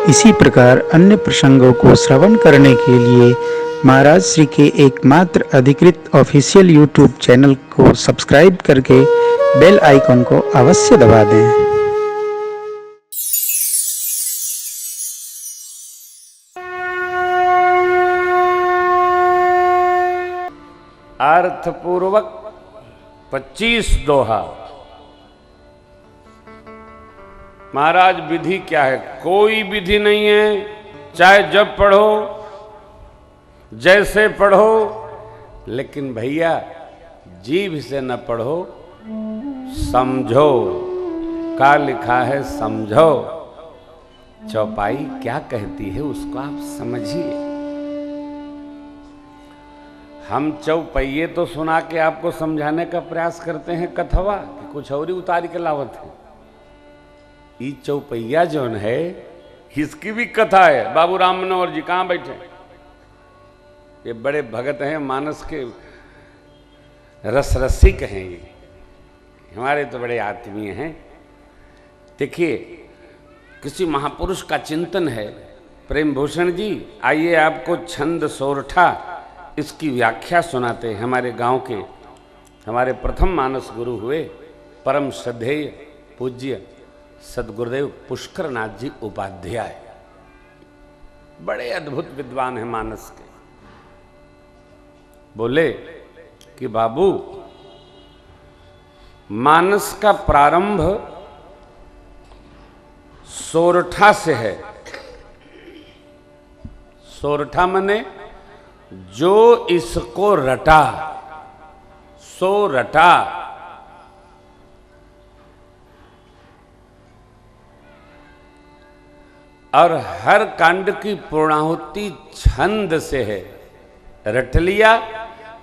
इसी प्रकार अन्य प्रसंगों को श्रवण करने के लिए महाराज श्री के एकमात्र अधिकृत ऑफिशियल यूट्यूब चैनल को सब्सक्राइब करके बेल आइकन को अवश्य दबा दें। अर्थपूर्वक 25 दोहा। महाराज विधि क्या है? कोई विधि नहीं है, चाहे जब पढ़ो जैसे पढ़ो, लेकिन भैया जीभ से न पढ़ो, समझो। क्या लिखा है समझो। चौपाई क्या कहती है उसको आप समझिए। हम चौपैये तो सुना के आपको समझाने का प्रयास करते हैं कथवा कि कुछ और ही उतारी के लावत है। ये चौपैया जौन है इसकी भी कथा है। बाबू राम मनोहर जी कहाँ बैठे? ये बड़े भगत हैं, मानस के रस रसिक हैं। ये हमारे तो बड़े आत्मीय हैं। देखिए, किसी महापुरुष का चिंतन है। प्रेम भूषण जी, आइए आपको छंद सोरठा इसकी व्याख्या सुनाते हैं। हमारे गांव के हमारे प्रथम मानस गुरु हुए परम श्रद्धेय पूज्य सदगुरुदेव पुष्करनाथ जी उपाध्याय, बड़े अद्भुत विद्वान हैं मानस के। बोले कि बाबू, मानस का प्रारंभ सोरठा से है। सोरठा मने जो इसको रटा, सो रटा। और हर कांड की पूर्णाहुति छंद से है। रट लिया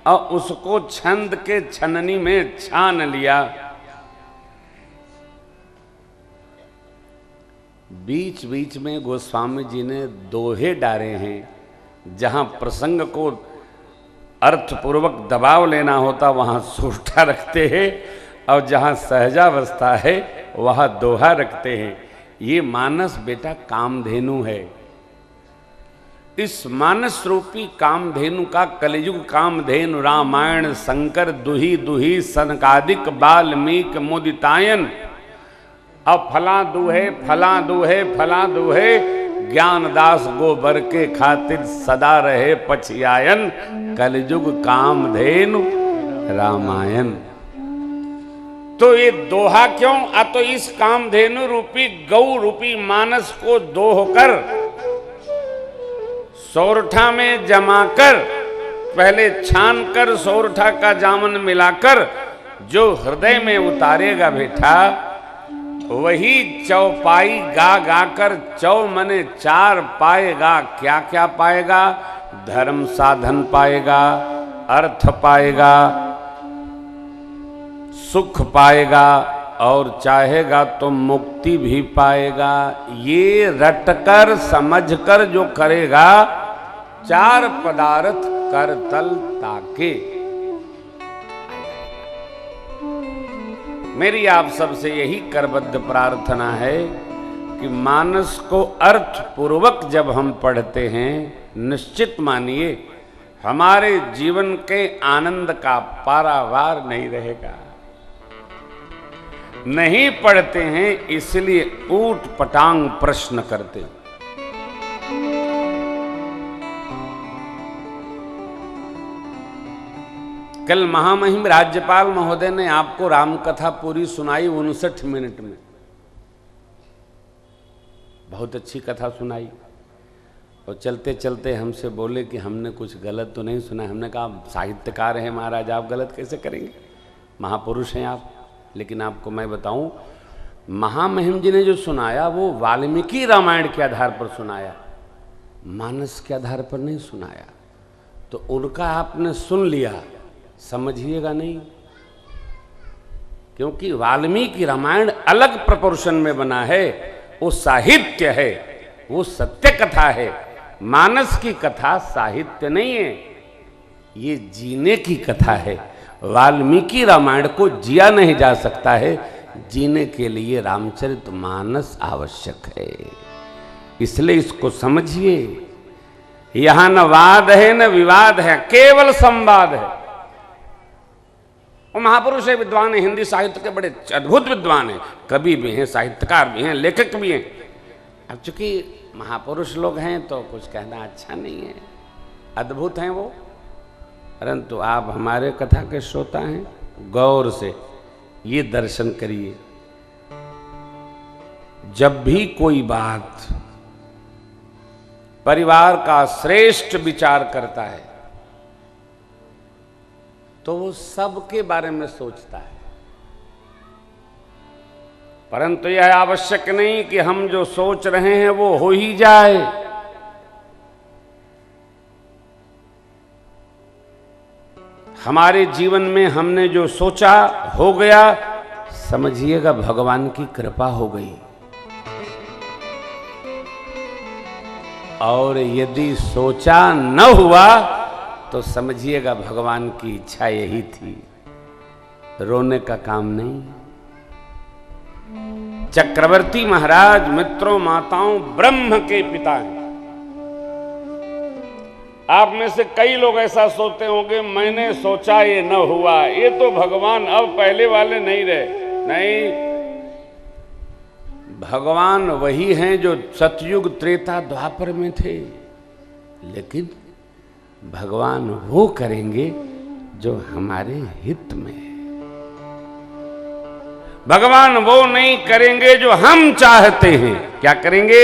और उसको छंद के छननी में छान लिया। बीच बीच में गोस्वामी जी ने दोहे डाले हैं। जहां प्रसंग को अर्थपूर्वक दबाव लेना होता वहां सोरठा रखते हैं, और जहां सहजावस्था है वहां दोहा रखते हैं। ये मानस बेटा कामधेनु है। इस मानस रूपी कामधेनु का कलियुग कामधेनु रामायण शंकर दुही दुही सनकादिक वाल्मीक मुदितायन। अब फला दुहे फला दुहे फला दुहे, ज्ञानदास गोबर के खातिर सदा रहे पछियायन। कलियुग कामधेनु रामायण। तो ये दोहा क्यों? तो इस कामधेनु रूपी गौ रूपी मानस को दोहकर सोरठा में जमाकर, पहले छान कर सोरठा का जामन मिलाकर जो हृदय में उतारेगा बेटा, वही चौपाई गा गा कर चौ मने चार पाएगा। क्या क्या पाएगा? धर्म साधन पाएगा, अर्थ पाएगा, सुख पाएगा, और चाहेगा तो मुक्ति भी पाएगा। ये रटकर समझकर जो करेगा, चार पदार्थ कर तल ताके। मेरी आप सबसे यही करबद्ध प्रार्थना है कि मानस को अर्थ पूर्वक जब हम पढ़ते हैं, निश्चित मानिए हमारे जीवन के आनंद का पारावार नहीं रहेगा। नहीं पढ़ते हैं इसलिए ऊट पटांग प्रश्न करते। कल महामहिम राज्यपाल महोदय ने आपको रामकथा पूरी सुनाई 59 मिनट में। बहुत अच्छी कथा सुनाई। और चलते चलते हमसे बोले कि हमने कुछ गलत तो नहीं सुना। हमने कहा साहित्यकार हैं महाराज, आप गलत कैसे करेंगे? महापुरुष हैं आप। लेकिन आपको मैं बताऊं, महामहिम जी ने जो सुनाया वो वाल्मीकि रामायण के आधार पर सुनाया, मानस के आधार पर नहीं सुनाया। तो उनका आपने सुन लिया, समझिएगा नहीं। क्योंकि वाल्मीकि रामायण अलग प्रपोर्शन में बना है। वो साहित्य है, वो सत्य कथा है। मानस की कथा साहित्य नहीं है, ये जीने की कथा है। वाल्मीकि रामायण को जिया नहीं जा सकता है, जीने के लिए रामचरितमानस आवश्यक है। इसलिए इसको समझिए, यहां न वाद है न विवाद है, केवल संवाद है। वो महापुरुष है, विद्वान है, हिंदी साहित्य के बड़े अद्भुत विद्वान हैं, कवि भी हैं, साहित्यकार भी हैं, लेखक भी हैं। अब चूंकि महापुरुष लोग हैं तो कुछ कहना अच्छा नहीं है, अद्भुत हैं वो, परंतु आप हमारे कथा के श्रोता हैं, गौर से ये दर्शन करिए। जब भी कोई बात परिवार का श्रेष्ठ विचार करता है तो वो सबके बारे में सोचता है, परंतु यह आवश्यक नहीं कि हम जो सोच रहे हैं वो हो ही जाए। हमारे जीवन में हमने जो सोचा हो गया, समझिएगा भगवान की कृपा हो गई। और यदि सोचा न हुआ तो समझिएगा भगवान की इच्छा यही थी, रोने का काम नहीं। चक्रवर्ती महाराज मित्रों माताओं ब्रह्म के पिता हैं। आप में से कई लोग ऐसा सोचते होंगे, मैंने सोचा ये न हुआ, ये तो भगवान अब पहले वाले नहीं रहे। नहीं, भगवान वही हैं जो सतयुग त्रेता द्वापर में थे, लेकिन भगवान वो करेंगे जो हमारे हित में है। भगवान वो नहीं करेंगे जो हम चाहते हैं। क्या करेंगे?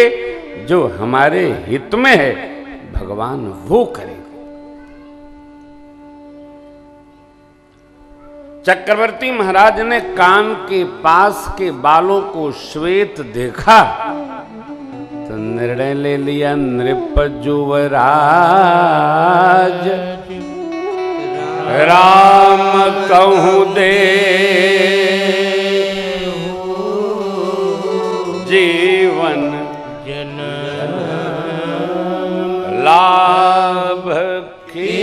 जो हमारे हित में है, भगवान वो करेंगे। चक्रवर्ती महाराज ने कान के पास के बालों को श्वेत देखा तो निर्णय ले लिया, नृप युवराज राम कहूं दे जीवन लाभ की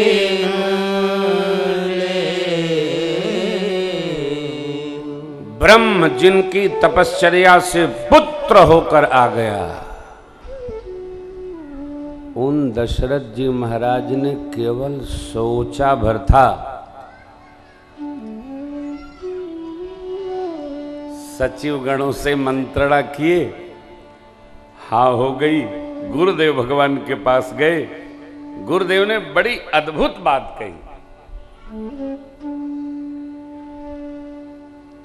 ब्रह्म जिनकी तपश्चर्या से पुत्र होकर आ गया, उन दशरथ जी महाराज ने केवल सोचा भर था, सचिव गणों से मंत्रणा किए, हाँ हो गई। गुरुदेव भगवान के पास गए, गुरुदेव ने बड़ी अद्भुत बात कही।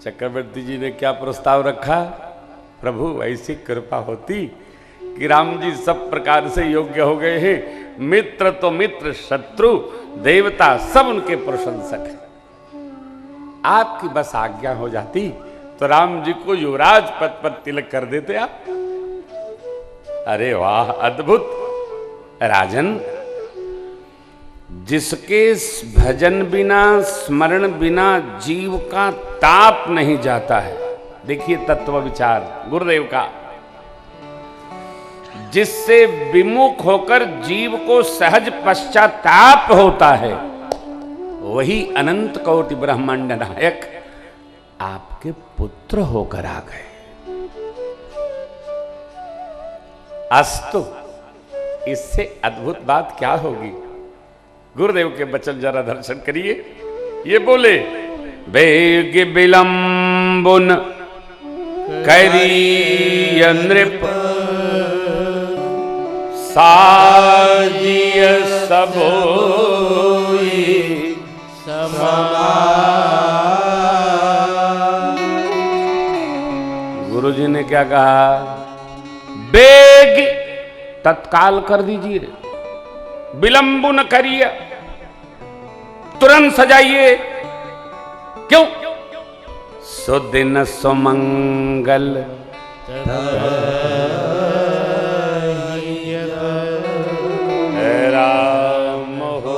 चक्रवर्ती जी ने क्या प्रस्ताव रखा? प्रभु ऐसी कृपा होती कि राम जी सब प्रकार से योग्य हो गए हैं, मित्र तो मित्र, शत्रु देवता सब उनके प्रशंसक हैं। आपकी बस आज्ञा हो जाती तो राम जी को युवराज पद पर तिलक कर देते आप। अरे वाह, अद्भुत। राजन, जिसके भजन बिना स्मरण बिना जीव का ताप नहीं जाता है, देखिए तत्व विचार गुरुदेव का, जिससे विमुख होकर जीव को सहज पश्चाताप होता है, वही अनंत कोटि ब्रह्मांड नायक आपके पुत्र होकर आ गए। अस्तु, इससे अद्भुत बात क्या होगी? गुरुदेव के वचन जरा दर्शन करिए। ये बोले, बेग विलंबुन करिय नृप साजिय सबोई गुरु जी ने क्या कहा? बेग तत्काल कर दीजिए, विलंब न करिए, तुरंत सजाइए। क्यों? सुदिन सुमंगल राम हो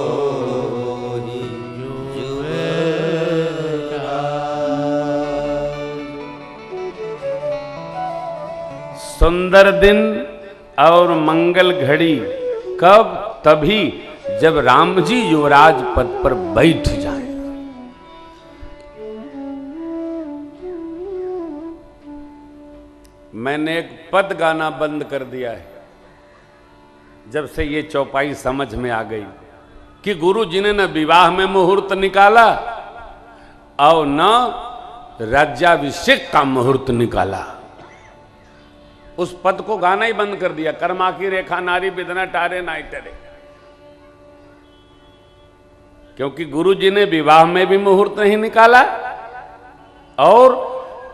सुंदर दिन और मंगल घड़ी कब? तभी जब राम जी युवराज पद पर बैठ जाए। मैंने एक पद गाना बंद कर दिया है, जब से ये चौपाई समझ में आ गई कि गुरु जी ने न विवाह में मुहूर्त निकाला और न राज्याभिषेक का मुहूर्त निकाला, उस पद को गाना ही बंद कर दिया, कर्मा की रेखा नारी बिदना टारे नाई टरे। क्योंकि गुरु जी ने विवाह में भी मुहूर्त नहीं निकाला और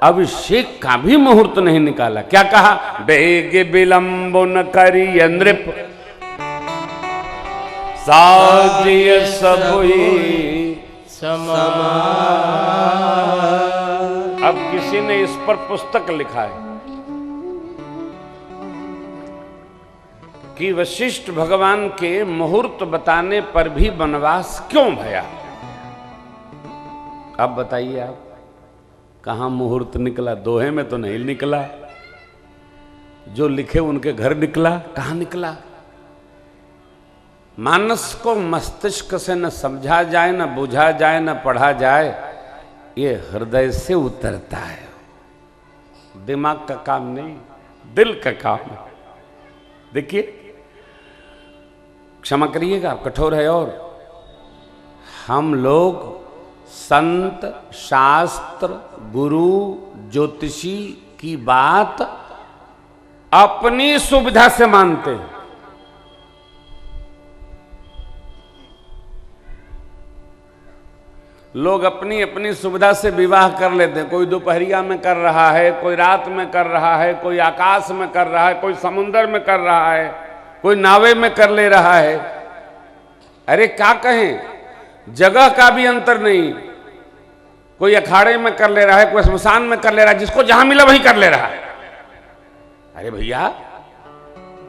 अभिषेक का भी मुहूर्त नहीं निकाला। क्या कहा? बेग विलंब न करिय नृप साजिय सबुई समान। अब किसी ने इस पर पुस्तक लिखा है कि वशिष्ठ भगवान के मुहूर्त बताने पर भी वनवास क्यों भया। अब बताइए आप, कहां मुहूर्त निकला? दोहे में तो नहीं निकला, जो लिखे उनके घर निकला। कहां निकला? मानस को मस्तिष्क से न समझा जाए, न बुझा जाए, न पढ़ा जाए, ये हृदय से उतरता है। दिमाग का काम नहीं, दिल का काम है। देखिए, क्षमा करिएगा, कठोर है। और हम लोग संत, शास्त्र, गुरु, ज्योतिषी की बात अपनी सुविधा से मानते हैं। लोग अपनी अपनी सुविधा से विवाह कर लेते हैं। कोई दोपहरिया में कर रहा है, कोई रात में कर रहा है, कोई आकाश में कर रहा है, कोई समुद्र में कर रहा है, कोई नावे में कर ले रहा है। अरे क्या कहें, जगह का भी अंतर नहीं। कोई अखाड़े में कर ले रहा है, कोई स्मशान में कर ले रहा है, जिसको जहां मिला वहीं कर ले रहा है। अरे भैया,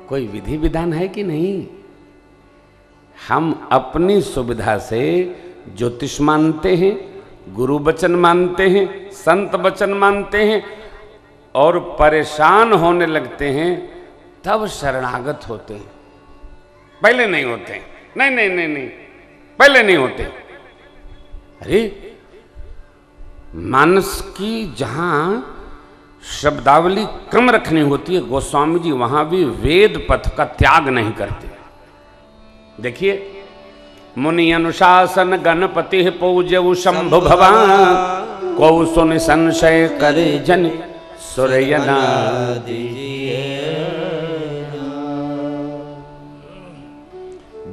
कोई विधि विधान है कि नहीं? हम अपनी सुविधा से ज्योतिष मानते हैं, गुरु वचन मानते हैं, संत वचन मानते हैं और परेशान होने लगते हैं, तब शरणागत होते हैं। पहले नहीं होते। नहीं नहीं नहीं नहीं, पहले नहीं होते। अरे मानस की जहां शब्दावली कम रखनी होती है, गोस्वामी जी वहां भी वेद पथ का त्याग नहीं करते। देखिए, मुनि अनुशासन गणपति पूज्यऊ शंभु भगवान, को सुन संशय करे जन सुरयना दीजिए।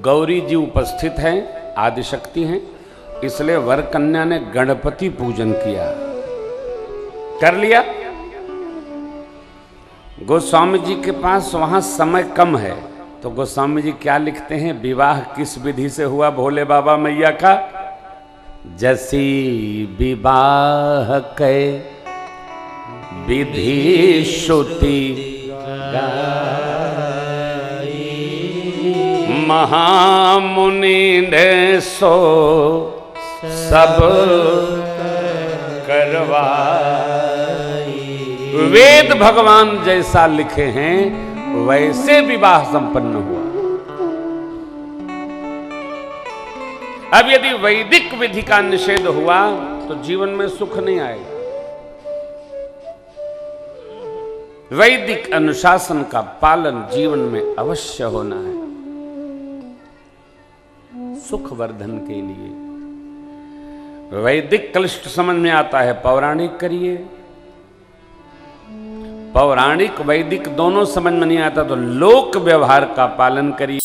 गौरी जी उपस्थित हैं, आदिशक्ति हैं, इसलिए वर कन्या ने गणपति पूजन किया, कर लिया। गोस्वामी जी के पास वहां समय कम है, तो गोस्वामी जी क्या लिखते हैं? विवाह किस विधि से हुआ भोले बाबा मैया का? जैसी विवाह के विधि श्रुति महामुनि ने सो सब करवा। वेद भगवान जैसा लिखे हैं वैसे विवाह संपन्न हुआ। अब यदि वैदिक विधि का निषेध हुआ तो जीवन में सुख नहीं आएगा। वैदिक अनुशासन का पालन जीवन में अवश्य होना है, सुख वर्धन के लिए। वैदिक क्लिष्ट समझ में आता है, पौराणिक करिए। पौराणिक वैदिक दोनों समझ में नहीं आता तो लोक व्यवहार का पालन करिए।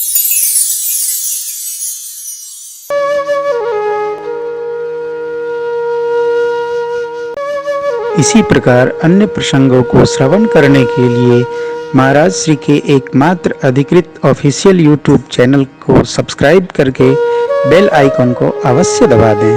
इसी प्रकार अन्य प्रसंगों को श्रवण करने के लिए महाराज श्री के एकमात्र अधिकृत ऑफिशियल यूट्यूब चैनल को सब्सक्राइब करके बेल आइकॉन को अवश्य दबा दें।